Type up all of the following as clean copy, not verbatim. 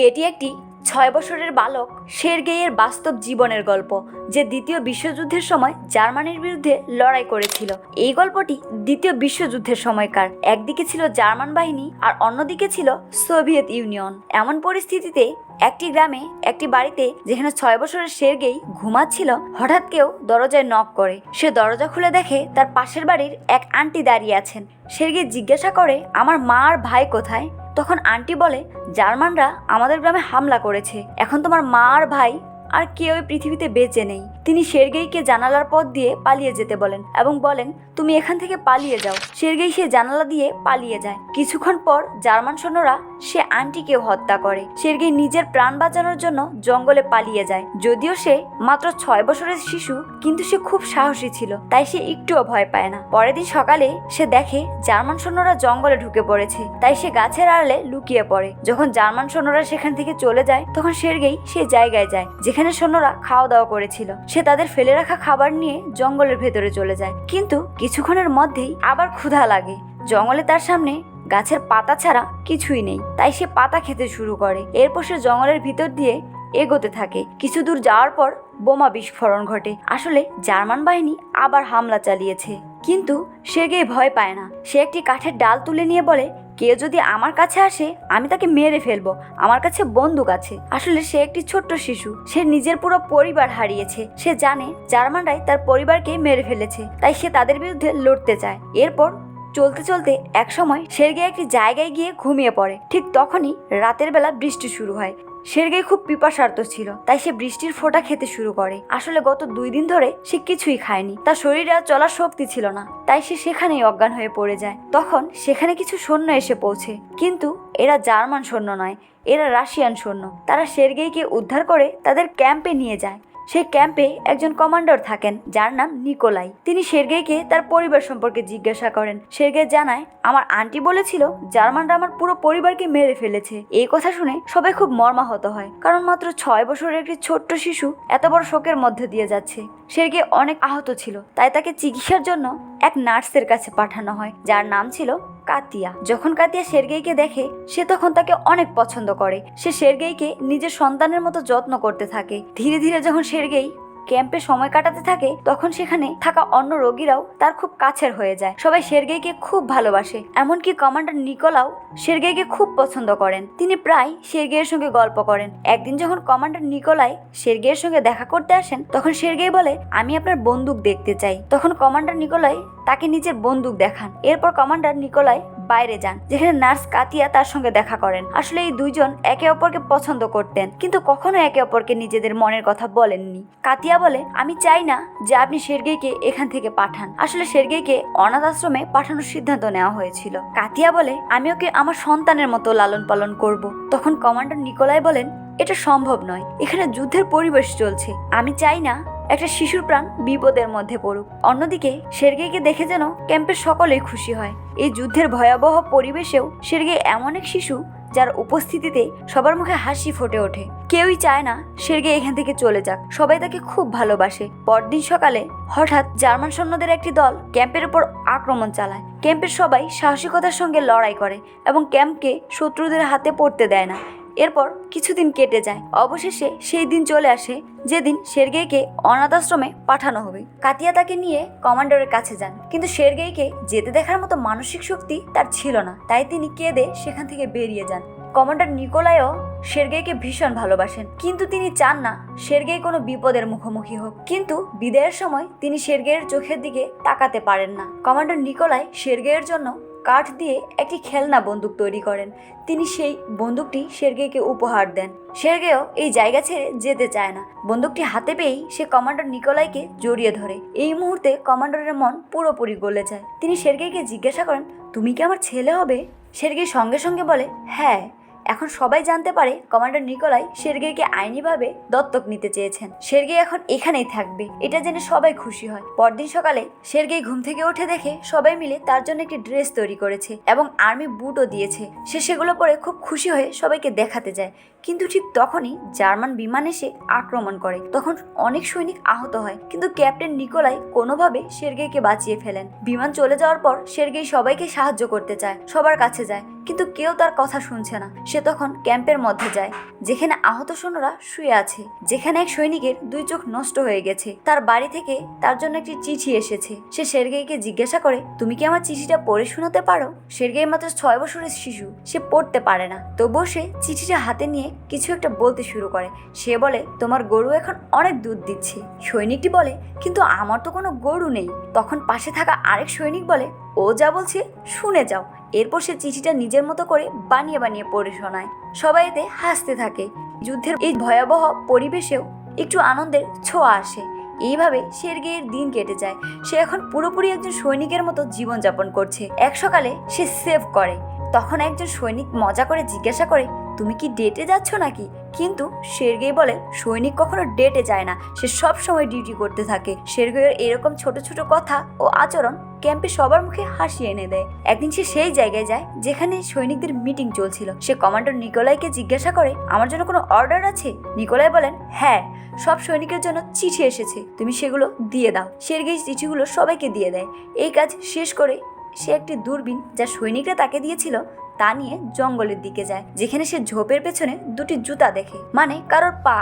এটি একটি 6 বছরের বালক সের্গেইয়ের বাস্তব জীবনের গল্প, যে দ্বিতীয় বিশ্বযুদ্ধের সময় জার্মানির বিরুদ্ধে লড়াই করেছিল। এই গল্পটি দ্বিতীয় বিশ্বযুদ্ধের সময়কার। একদিকে ছিল জার্মান বাহিনী আর অন্যদিকে ছিল সোভিয়েত ইউনিয়ন। এমন পরিস্থিতিতে একটি গ্রামে একটি বাড়িতে যেখানে 6 বছরের সের্গেই ঘুমাচ্ছিল, হঠাৎ কেউ দরজায় নক করে। সে দরজা খুলে দেখে তার পাশের বাড়ির এক আন্টি দাঁড়িয়ে আছেন। সের্গেই জিজ্ঞাসা করে, আমার মা আর ভাই কোথায়? তখন আন্টি বলে, জার্মানরা আমাদের গ্রামে হামলা করেছে, এখন তোমার মা আর ভাই আর কেউ পৃথিবীতে বেঁচে নেই। তিনি সের্গেইকে জানালার পথ দিয়ে পালিয়ে যেতে বলেন এবং বলেন, তুমি এখান থেকে পালিয়ে যাও। সের্গেই সে জানালা দিয়ে পালিয়ে যায়। কিছুক্ষণ পর জার্মান সৈন্যরা সে আন্টিকেও হত্যা করে। সের্গেই নিজের প্রাণ বাঁচানোর জন্য জঙ্গলে পালিয়ে যায়। যদিও সে মাত্র 6 বছরের শিশু, কিন্তু সে খুব সাহসী ছিল, তাই সে একটুও ভয় পায় না। পরের দিন সকালে সে দেখে জার্মান সৈন্যরা জঙ্গলে ঢুকে পড়েছে, তাই সে গাছের আড়ালে লুকিয়ে পড়ে। যখন জার্মান সৈন্যরা সেখান থেকে চলে যায়, তখন সের্গেই সেই জায়গায় যায় যেখানে সৈন্যরা খাওয়া দাওয়া করেছিল। সে তাদের ফেলে রাখা খাবার নিয়ে জঙ্গলের ভেতরে চলে যায়, কিন্তু কিছুক্ষণের মধ্যেই আবার ক্ষুধা লাগে। জঙ্গলে তার সামনে গাছের পাতা ছাড়া কিছুই নেই, তাই সে পাতা খেতে শুরু করে। এরপর সে জঙ্গলের ভিতর দিয়ে এগোতে থাকে। কিছু দূর যাওয়ার পর বোমা বিস্ফোরণ ঘটে। আসলে জার্মান বাহিনী আবার হামলা চালিয়েছে, কিন্তু সের্গেই ভয় পায় না। সে একটি কাঠের ডাল তুলে নিয়ে বলে, কেউ যদি আমার কাছে আসে আমি তাকে মেরে ফেলবো, আমার কাছে বন্দুক আছে। আসলে সে একটি ছোট্ট শিশু, সে নিজের পুরো পরিবার হারিয়েছে। সে জানে জার্মানরাই তার পরিবারকে মেরে ফেলেছে, তাই সে তাদের বিরুদ্ধে লড়তে চায়। এরপর চলতে চলতে এক সময় সের্গেই একটি জায়গায় গিয়ে ঘুমিয়ে পড়ে। ঠিক তখনই রাতের বেলা বৃষ্টি শুরু হয়। সের্গেই খুব পিপাসার্ত ছিল, তাই সে বৃষ্টির ফোঁটা খেতে শুরু করে। আসলে গত 2 দিন ধরে সে কিছুই খায়নি, তার শরীরে আর চলার শক্তি ছিল না, তাই সে সেখানেই অজ্ঞান হয়ে পড়ে যায়। তখন সেখানে কিছু সৈন্য এসে পৌঁছে, কিন্তু এরা জার্মান সৈন্য নয়, এরা রাশিয়ান সৈন্য। তারা সের্গেইকে উদ্ধার করে তাদের ক্যাম্পে নিয়ে যায়। সেই ক্যাম্পে একজন কমান্ডার থাকেন যার নাম নিকোলাই। তিনি সের্গেইকে তার পরিবার সম্পর্কে জিজ্ঞাসা করেন। সের্গেই জানায়, আমার আন্টি বলেছিল জার্মানরা আমার পুরো পরিবারকে মেরে ফেলেছে। এই কথা শুনে সবাই খুব মর্মাহত হয়, কারণ মাত্র 6 বছরের একটি ছোট্ট শিশু এত বড় শোকের মধ্যে দিয়ে যাচ্ছে। সের্গেই অনেক আহত ছিল, তাই তাকে চিকিৎসার জন্য এক নার্সের কাছে পাঠানো হয়, যার নাম ছিল কাতিয়া। যখন কাতিয়া সের্গেইকে দেখে, সে তখন তাকে অনেক পছন্দ করে। সে সের্গেইকে নিজের সন্তানের মতো যত্ন করতে থাকে। ধীরে ধীরে যখন সের্গেই ক্যাম্পে সময় কাটাতে থাকে, তখন সেখানে থাকা অন্য রোগীরাও তার খুব কাছের হয়ে যায়। সবাই সের্গেইকে খুব ভালোবাসে, এমনকি কমান্ডার নিকোলাও সের্গেইকে খুব পছন্দ করেন। তিনি প্রায় সের্গেইয়ের সঙ্গে গল্প করেন। একদিন যখন কমান্ডার নিকোলাই সের্গেইয়ের সঙ্গে দেখা করতে আসেন, তখন সের্গেই বলে, আমি আপনার বন্দুক দেখতে চাই। তখন কমান্ডার নিকোলাই তাকে নিজের বন্দুক দেখান। এরপর কমান্ডার নিকোলাই বাইরে যান, যেখানে নার্স কাতিয়া তার সঙ্গে দেখা করেন। আসলে এই দুইজন একে অপরকে পছন্দ করতেন, কিন্তু কখনো একে অপরকে নিজেদের মনের কথা বলেননি। কাতিয়া বলে, আমি চাই না যে আপনি সের্গেইকে এখান থেকে পাঠান। আসলে সের্গেইকে অনাথ আশ্রমে পাঠানোর সিদ্ধান্ত নেওয়া হয়েছিল। কাতিয়া বলে, আমি ওকে আমার সন্তানের মতো লালন পালন করব। তখন কমান্ডার নিকোলাই বলেন, এটা সম্ভব নয়, এখানে যুদ্ধের পরিবেশ চলছে, আমি চাই না একটা শিশুর প্রাণ বিপদের মধ্যে পড়ুক। অন্যদিকে সের্গেইকে দেখে যেন ক্যাম্পের সকলেই খুশি হয়। এই যুদ্ধের ভয়াবহ পরিবেশেও সের্গেই এমন এক শিশু যার উপস্থিতিতে সবার মুখে হাসি ফুটে ওঠে। কেউই চায় না সের্গেই এখান থেকে চলে যাক, সবাই তাকে খুব ভালোবাসে। পরদিন সকালে হঠাৎ জার্মান সৈন্যদের একটি দল ক্যাম্পের উপর আক্রমণ চালায়। ক্যাম্পের সবাই সাহসিকতার সঙ্গে লড়াই করে এবং ক্যাম্পকে শত্রুদের হাতে পড়তে দেয় না। এরপর কিছুদিন কেটে যায়। অবশেষে সেই দিন চলে আসে যেদিন সের্গেইকে অনাথ আশ্রমে পাঠানো হবে। কাতিয়া তাকে নিয়ে কমান্ডারের কাছে যান, কিন্তু সের্গেইকে যেতে দেখার মতো মানসিক শক্তি তার ছিল না, তাই তিনি কেঁদে সেখান থেকে বেরিয়ে যান। কমান্ডার নিকোলাইও সের্গেইকে ভীষণ ভালোবাসেন, কিন্তু তিনি চান না সের্গেই কোনো বিপদের মুখোমুখি হোক। কিন্তু বিদায়ের সময় তিনি সের্গেইয়ের চোখের দিকে তাকাতে পারেন না। কমান্ডার নিকোলাই সের্গেইয়ের জন্য কাঠ দিয়ে একটি খেলনা বন্দুক তৈরি করেন। তিনি সেই বন্দুকটি সের্গেইকে উপহার দেন। সের্গেইও এই জায়গা ছেড়ে যেতে চায় না। বন্দুকটি হাতে পেয়েই সে কমান্ডার নিকোলাইকে জড়িয়ে ধরে। এই মুহূর্তে কমান্ডারের মন পুরোপুরি গলে যায়। তিনি সের্গেইকে জিজ্ঞাসা করেন, তুমি কি আমার ছেলে হবে? সের্গেই সঙ্গে সঙ্গে বলে, হ্যাঁ। এখন সবাই জানতে পারে কমান্ডার নিকোলাই সের্গেইকে আইনিভাবে দত্তক নিতে চেয়েছেন। সের্গেই এখন এখানেই থাকবে, এটা জেনে সবাই খুশি হয়। পরদিন সকালে সের্গেই ঘুম থেকে উঠে দেখে সবাই মিলে তার জন্য একটি ড্রেস তৈরি করেছে এবং আর্মি বুটও দিয়েছে। সে সেগুলো পরে খুব খুশি হয়ে সবাইকে দেখাতে যায়। কিন্তু ঠিক তখনই জার্মান বিমান এসে আক্রমণ করে। তখন অনেক সৈনিক আহত হয়, কিন্তু ক্যাপ্টেন নিকোলাই কোনোভাবে সের্গেইকে বাঁচিয়ে ফেলেন। বিমান চলে যাওয়ার পর সের্গেই সবাইকে সাহায্য করতে চায়, সবার কাছে যায়, কিন্তু কেউ তার কথা শুনছে না। সে সে তখন ক্যাম্পের মধ্যে যায়, যেখানে আহত সৈন্যরা শুয়ে আছে, যেখানে এক সৈনিকের 2 চোখ নষ্ট হয়ে গেছে। তার বাড়ি থেকে তার জন্য একটি চিঠি এসেছে। সে সের্গেইকে জিজ্ঞাসা করে, তুমি কি আমার চিঠিটা পড়ে শোনাতে পারো? সের্গেই মাত্র 6 বছরের শিশু, সে পড়তে পারে না, তবুও সে চিঠিটা হাতে নিয়ে কিছু একটা বলতে শুরু করে। সে বলে, তোমার গরু এখন অনেক দুধ দিচ্ছে। সৈনিকটি বলে, কিন্তু আমার তো কোনো গরু নেই। তখন পাশে থাকা আরেক সৈনিক বলে, ও যা বলছে শুনে যাও। এরপর সে চিঠিটা নিজের মতো করে বানিয়ে বানিয়ে পড়ে শোনায়। সবাই এতে হাসতে থাকে। যুদ্ধের এই ভয়াবহ পরিবেশেও একটু আনন্দের ছোঁয়া আসে। এইভাবে সের্গেইয়ের দিন কেটে যায়। সে এখন পুরোপুরি একজন সৈনিকের মতো জীবনযাপন করছে। এক সকালে সে সেভ করে। তখন একজন সৈনিক মজা করে জিজ্ঞাসা করে, তুমি কি ডেটে যাচ্ছ নাকি? কিন্তু সের্গেই বলে, সৈনিক কখনো ডেটে যায় না, সে সব সময় ডিউটি করতে থাকে। সের্গেইয়ের এরকম ছোট ছোট কথা ও আচরণ ক্যাম্পে সবার মুখে হাসি এনে দেয়। একদিন সে সেই জায়গায় যায় যেখানে সৈনিকদের মিটিং চলছিল। সে কমান্ডার নিকোলাইকে জিজ্ঞাসা করে, আমার জন্য কোনো অর্ডার আছে? নিকোলাই বলেন, হ্যাঁ, সব সৈনিকের জন্য চিঠি এসেছে, তুমি সেগুলো দিয়ে দাও। সের্গেই চিঠিগুলো সবাইকে দিয়ে দেয়। এই কাজ শেষ করে সে একটি দূরবীন, যা সৈনিকরা তাকে দিয়েছিল, তা নিয়ে জঙ্গলের দিকে যায়, যেখানে সে ঝোপের পেছনে 2টি জুতা দেখে, মানে কারোর পা।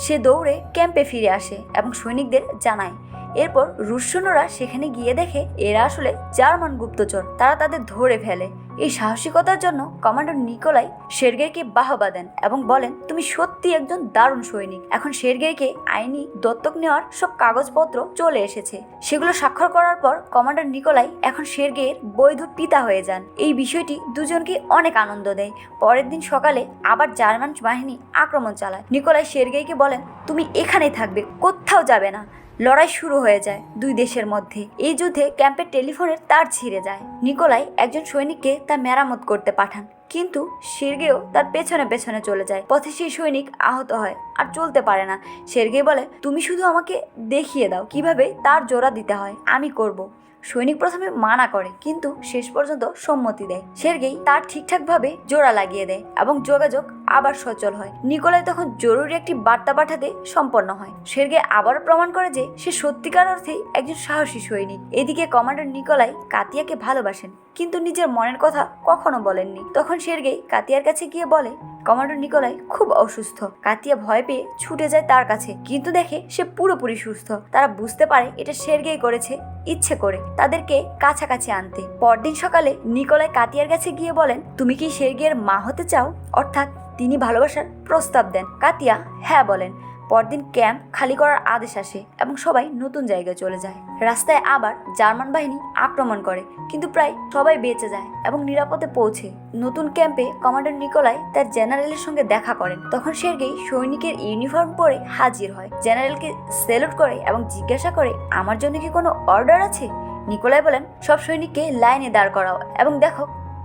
সে দৌড়ে ক্যাম্পে ফিরে আসে এবং সৈনিকদের জানায়। এরপর রুশ সৈন্যরা সেখানে গিয়ে দেখে এরা আসলে জার্মান গুপ্তচর। তারা তাদের ধরে ফেলে। এই সাহসিকতার জন্য কমান্ডার নিকোলাই সের্গেইকে বাহবা দেন এবং বলেন, তুমি সত্যি একজন দারুণ সৈনিক। এখন সের্গেইকে আইনি দত্তক নেওয়ার সব কাগজপত্র চলে এসেছে। সেগুলো স্বাক্ষর করার পর কমান্ডার নিকোলাই এখন সের্গেইয়ের বৈধ পিতা হয়ে যান। এই বিষয়টি দুজনকে অনেক আনন্দ দেয়। পরের দিন সকালে আবার জার্মান বাহিনী আক্রমণ চালায়। নিকোলাই সের্গেইকে বলেন, তুমি এখানেই থাকবে, কোথাও যাবে না। লড়াই শুরু হয়ে যায় 2 দেশের মধ্যে। এই যুদ্ধে ক্যাম্পের টেলিফোনের তার ছিঁড়ে যায়। নিকোলাই একজন সৈনিককে তা মেরামত করতে পাঠান, কিন্তু সের্গেইও তার পেছনে পেছনে চলে যায়। পথে সেই সৈনিক আহত হয় আর চলতে পারে না। সের্গেই বলে, তুমি শুধু আমাকে দেখিয়ে দাও কিভাবে তার জোড়া দিতে হয়, আমি করব। সৈনিক প্রথমে মানা করে, কিন্তু শেষ পর্যন্ত সম্মতি দেয়। সের্গেই তার ঠিকঠাকভাবে জোড়া লাগিয়ে দেয় এবং যোগাযোগ আবার সচল হয়। নিকোলাই তখন জরুরি একটি বার্তা পাঠাতে সম্পন্ন হয়। সের্গেই আবার প্রমাণ করে যে সে সত্যিকার অর্থেই একজন সাহসী সৈনিক। এদিকে কমান্ডার নিকোলাই কাতিয়াকে ভালোবাসেন, কিন্তু নিজের মনের কথা কখনো বলেননি। তখন সের্গেই কাতিয়ার কাছে গিয়ে বলে, কমান্ডার নিকোলাই খুব অসুস্থ। কাতিয়া ভয় পেয়ে ছুটে যায় তার কাছে, কিন্তু দেখে সে পুরোপুরি সুস্থ। তারা বুঝতে পারে এটা সের্গেই করেছে ইচ্ছে করে তাদেরকে কাছাকাছি আনতে। পরদিন সকালে নিকোলাই কাতিয়ার কাছে গিয়ে বলেন, তুমি কি সের্গেইয়ের মা হতে চাও? অর্থাৎ তিনি ভালোবাসার প্রস্তাব দেন। কাতিয়া হ্যাঁ বলেন। পরদিন ক্যাম্প খালি করার আদেশ আসে এবং সবাই নতুন জায়গায় চলে যায়। রাস্তায় আবার জার্মান বাহিনী আক্রমণ করে, কিন্তু প্রায় সবাই বেঁচে যায় এবং নিরাপদে পৌঁছে। নতুন ক্যাম্পে কমান্ডার নিকোলাই তার জেনারেলের সঙ্গে দেখা করেন। তখন সের্গেই সৈনিকের ইউনিফর্ম পরে হাজির হয়। জেনারেলকে স্যালুট করে এবং জিজ্ঞাসা করে, আমার জন্য কি কোনো অর্ডার আছে? নিকোলাই বলেন, সব সৈনিককে লাইনে দাঁড় করাও এবং দেখো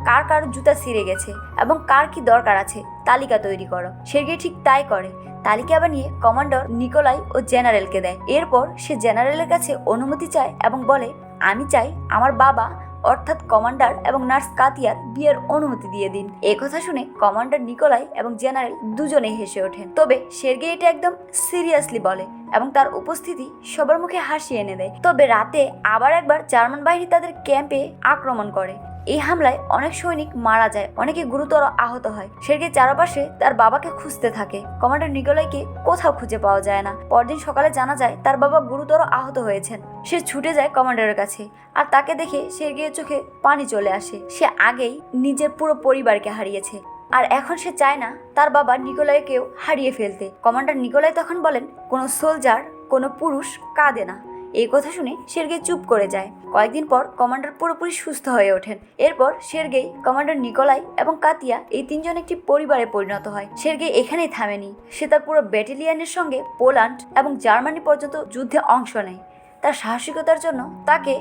কার কার জুতা ছিঁড়ে গেছে এবং কার কি দরকার আছে তালিকা তৈরি করো। সের্গেই ঠিক তাই করে। তালিকা বানিয়ে কমান্ডার নিকোলাই ও জেনারেলকে দেয়। এরপর সে জেনারেলের কাছে অনুমতি চায় এবং বলে, আমি চাই আমার বাবা অর্থাৎ কমান্ডার এবং নার্স কাতিয়ার বিয়ের অনুমতি দিয়ে দিন। একথা শুনে কমান্ডার নিকোলাই এবং জেনারেল দুজনেই হেসে ওঠেন। তবে সের্গেই এটা একদম সিরিয়াসলি বলে এবং তার উপস্থিতি সবার মুখে হাসি এনে দেয়। তবে রাতে আবার একবার জার্মান বাহিনী তাদের ক্যাম্পে আক্রমণ করে। এই হামলায় অনেক সৈনিক মারা যায়, অনেকে গুরুতর আহত হয়। সের্গেই চারপাশে তার বাবাকে খুঁজতে থাকে। কমান্ডার নিকোলাইকে কোথাও খুঁজে পাওয়া যায় না। পরদিন সকালে জানা যায় তার বাবা গুরুতর আহত হয়েছেন। সে ছুটে যায় কমান্ডারের কাছে, আর তাকে দেখে সের্গেইয়ের চোখে পানি চলে আসে। সে আগেই নিজের পুরো পরিবারকে হারিয়েছে, আর এখন সে চায় না তার বাবা নিকোলাইকেও হারিয়ে ফেলতে। কমান্ডার নিকোলাই তখন বলেন, কোনো সোলজার, কোনো পুরুষ কাঁদে না। এই কথা শুনে সের্গেই চুপ করে যায়। কয়েকদিন পর কমান্ডার পুরোপুরি সুস্থ হয়ে ওঠেন। এরপর সের্গেই, কমান্ডার নিকোলাই এবং কাতিয়া এই 3 জন একটি পরিবারে পরিণত হয়। সের্গেই এখানেই থামেনি। সে তার পুরো ব্যাটালিয়নের সঙ্গে পোল্যান্ড এবং জার্মানি পর্যন্ত যুদ্ধে অংশ নেয়। তার সাহসিকতার জন্য তাকে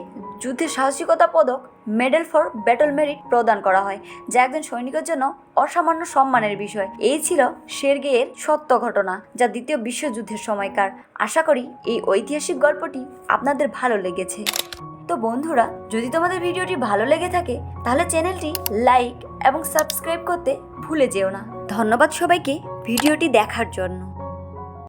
যুদ্ধে সাহসিকতা পদক, মেডেল ফর ব্যাটল মেরিট প্রদান করা হয়, যা একজন সৈনিকের জন্য অসামান্য সম্মানের বিষয়। এই ছিল সের্গেইয়ের সত্য ঘটনা, যা দ্বিতীয় বিশ্বযুদ্ধের সময়কার। আশা করি এই ঐতিহাসিক গল্পটি আপনাদের ভালো লেগেছে। তো বন্ধুরা, যদি তোমাদের ভিডিওটি ভালো লেগে থাকে তাহলে চ্যানেলটি লাইক এবং সাবস্ক্রাইব করতে ভুলে যেও না। ধন্যবাদ সবাইকে ভিডিওটি দেখার জন্য।